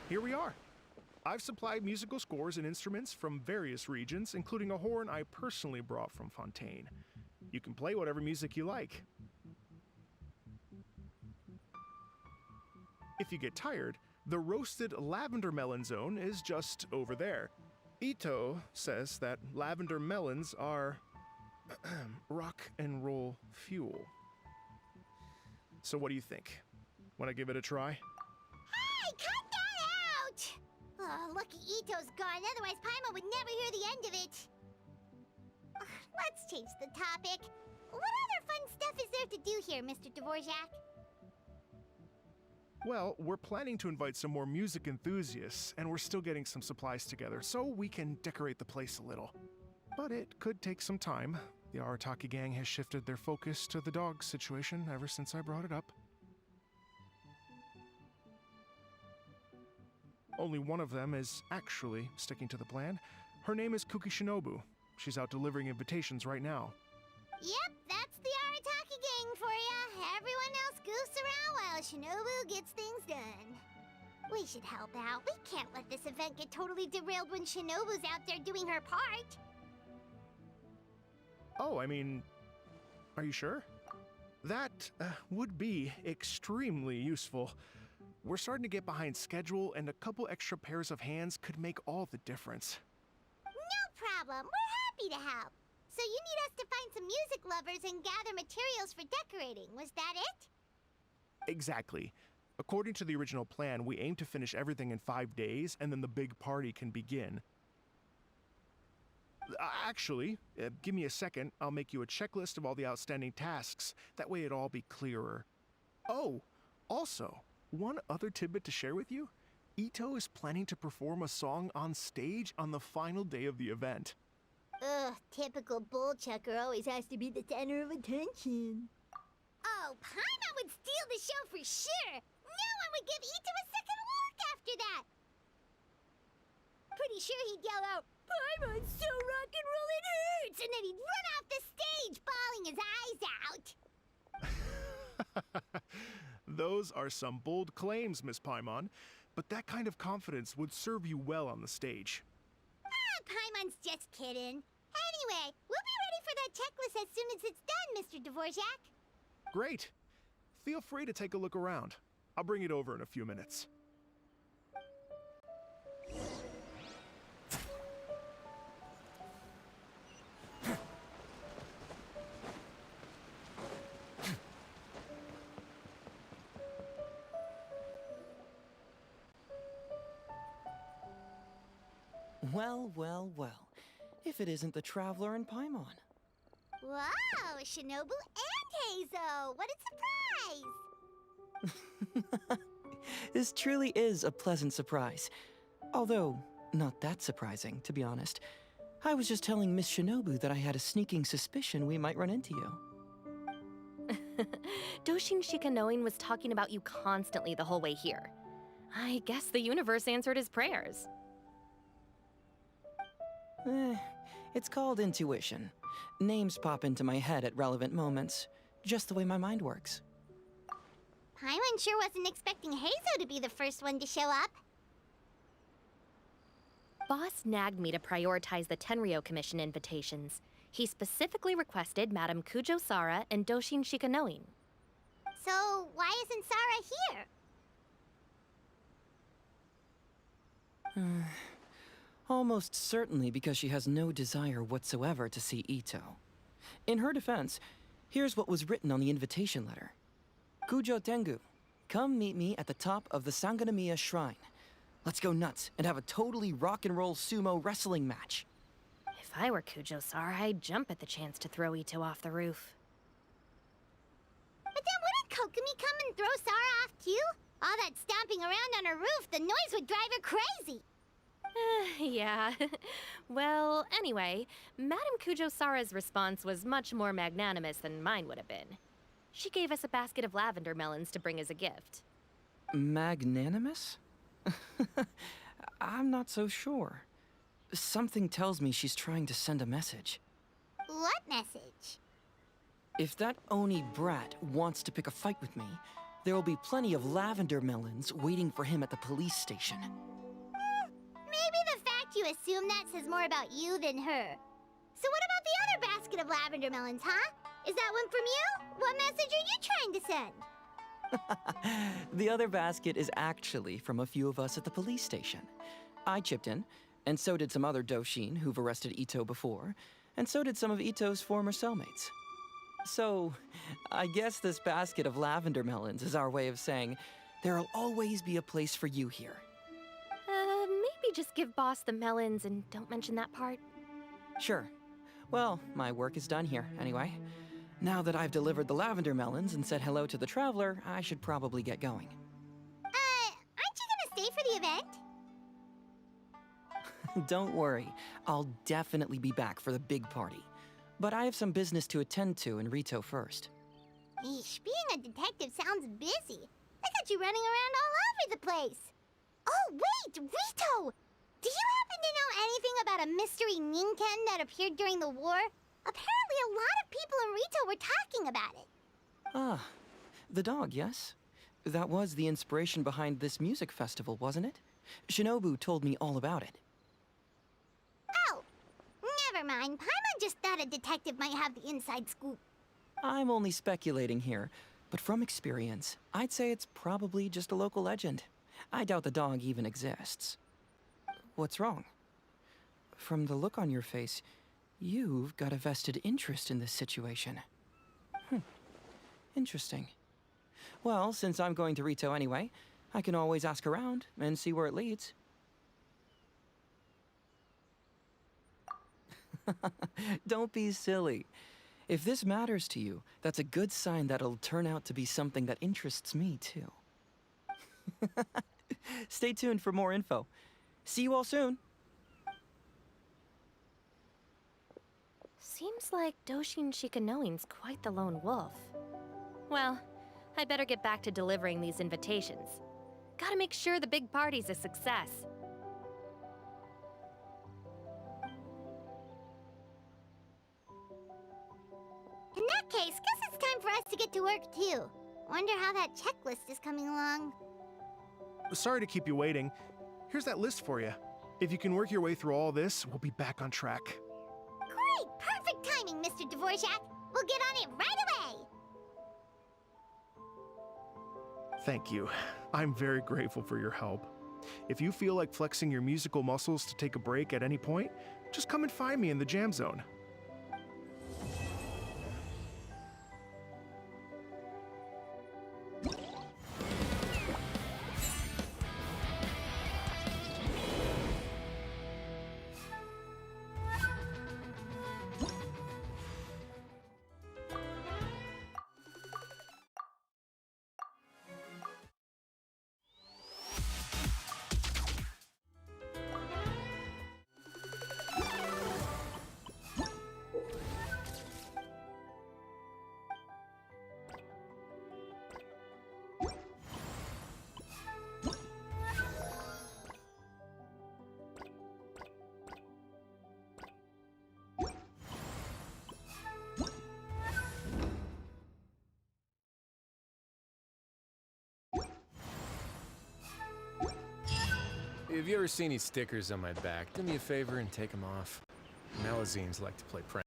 here we are. I've supplied musical scores and instruments from various regions, including a horn I personally brought from Fontaine. You can play whatever music you like. If you get tired, the roasted lavender melon zone is just over there. Ito says that lavender melons are rock and roll fuel. So what do you think? Want to give it a try? Hey, cut that out! Oh, lucky Ito's gone, otherwise Paimon would never hear the end of it. Let's change the topic. What other fun stuff is there to do here, Mr. Dvorak? Well, we're planning to invite some more music enthusiasts, and we're still getting some supplies together, so we can decorate the place a little. But it could take some time. The Arataki gang has shifted their focus to the dog situation ever since I brought it up. Only one of them is actually sticking to the plan. Her name is Kuki Shinobu. She's out delivering invitations right now. Yep, that's the Arataki gang for ya. Everyone else goofs around while Shinobu gets things done. We should help out. We can't let this event get totally derailed when Shinobu's out there doing her part. Oh, I mean, are you sure? That would be extremely useful. We're starting to get behind schedule, and a couple extra pairs of hands could make all the difference. No problem. We're happy to help. So you need us to find some music lovers and gather materials for decorating. Was that it? Exactly. According to the original plan, we aim to finish everything in 5 days, and then the big party can begin. Actually, give me a second. I'll make you a checklist of all the outstanding tasks. That way it'll all be clearer. Oh, also, one other tidbit to share with you. Ito is planning to perform a song on stage on the final day of the event. Ugh, typical bullchucker always has to be the center of attention. Oh, Paimon would steal the show for sure! No one would give Ito a second look after that! Pretty sure he'd yell out, "Paimon's so rock and roll it hurts!" And then he'd run off the stage, bawling his eyes out. Those are some bold claims, Miss Paimon, but that kind of confidence would serve you well on the stage. Ah, Paimon's just kidding. Anyway, we'll be ready for that checklist as soon as it's done, Mr. Dvorak. Great. Feel free to take a look around. I'll bring it over in a few minutes. Well, well, well. If it isn't the Traveler and Paimon. Wow, Shinobu and Heizo! What a surprise! This truly is a pleasant surprise. Although, not that surprising, to be honest. I was just telling Miss Shinobu that I had a sneaking suspicion we might run into you. Doshin Shikanoin was talking about you constantly the whole way here. I guess the universe answered his prayers. It's called intuition. Names pop into my head at relevant moments, just the way my mind works. Paimon sure wasn't expecting Heizo to be the first one to show up. Boss nagged me to prioritize the Tenryo Commission invitations. He specifically requested Madame Kujo Sara and Doshin Shikanoin. So, why isn't Sara here? Almost certainly because she has no desire whatsoever to see Ito. In her defense, here's what was written on the invitation letter. Kujo Tengu, come meet me at the top of the Sanganamiya Shrine. Let's go nuts and have a totally rock and roll sumo wrestling match. If I were Kujo Sara, I'd jump at the chance to throw Ito off the roof. But then wouldn't Kokomi come and throw Sara off too? All that stomping around on her roof, the noise would drive her crazy. Yeah. Well, anyway, Madame Kujo Sara's response was much more magnanimous than mine would have been. She gave us a basket of lavender melons to bring as a gift. Magnanimous? I'm not so sure. Something tells me she's trying to send a message. What message? If that Oni brat wants to pick a fight with me, There will be plenty of lavender melons waiting for him at the police station. Maybe the fact you assume that says more about you than her. So what about the other basket of lavender melons, huh? Is that one from you? What message are you trying to send? The other basket is actually from a few of us at the police station. I chipped in, and so did some other Doshin who've arrested Ito before, and so did some of Ito's former cellmates. So, I guess this basket of lavender melons is our way of saying, there'll always be a place for you here. Maybe just give Boss the melons and don't mention that part. Sure. Well, my work is done here, anyway. Now that I've delivered the lavender melons and said hello to the traveler, I should probably get going. Aren't you gonna stay for the event? Don't worry, I'll definitely be back for the big party. But I have some business to attend to in Rito first. Eesh, being a detective sounds busy. I got you running around all over the place. Oh, wait, Rito! Do you happen to know anything about a mystery Ninken that appeared during the war? Apparently a lot of people in Rito were talking about it. Ah, the dog, yes? That was the inspiration behind this music festival, wasn't it? Shinobu told me all about it. Oh, never mind. Paimon just thought a detective might have the inside scoop. I'm only speculating here, but from experience, I'd say it's probably just a local legend. I doubt the dog even exists. What's wrong? From the look on your face, you've got a vested interest in this situation. Interesting. Well, since I'm going to Rito anyway, I can always ask around and see where it leads. Don't be silly. If this matters to you, that's a good sign that it'll turn out to be something that interests me, too. Stay tuned for more info. See you all soon. Seems like Doshin Shikanoin's quite the lone wolf. Well, I'd better get back to delivering these invitations. Gotta make sure the big party's a success. In that case, guess it's time for us to get to work, too. Wonder how that checklist is coming along. Sorry to keep you waiting. Here's that list for you. If you can work your way through all this, we'll be back on track. Great! Perfect timing, Mr. Dvorak. We'll get on it right away! Thank you. I'm very grateful for your help. If you feel like flexing your musical muscles to take a break at any point, just come and find me in the jam zone. If you ever see any stickers on my back, do me a favor and take them off. Melazines like to play pranks.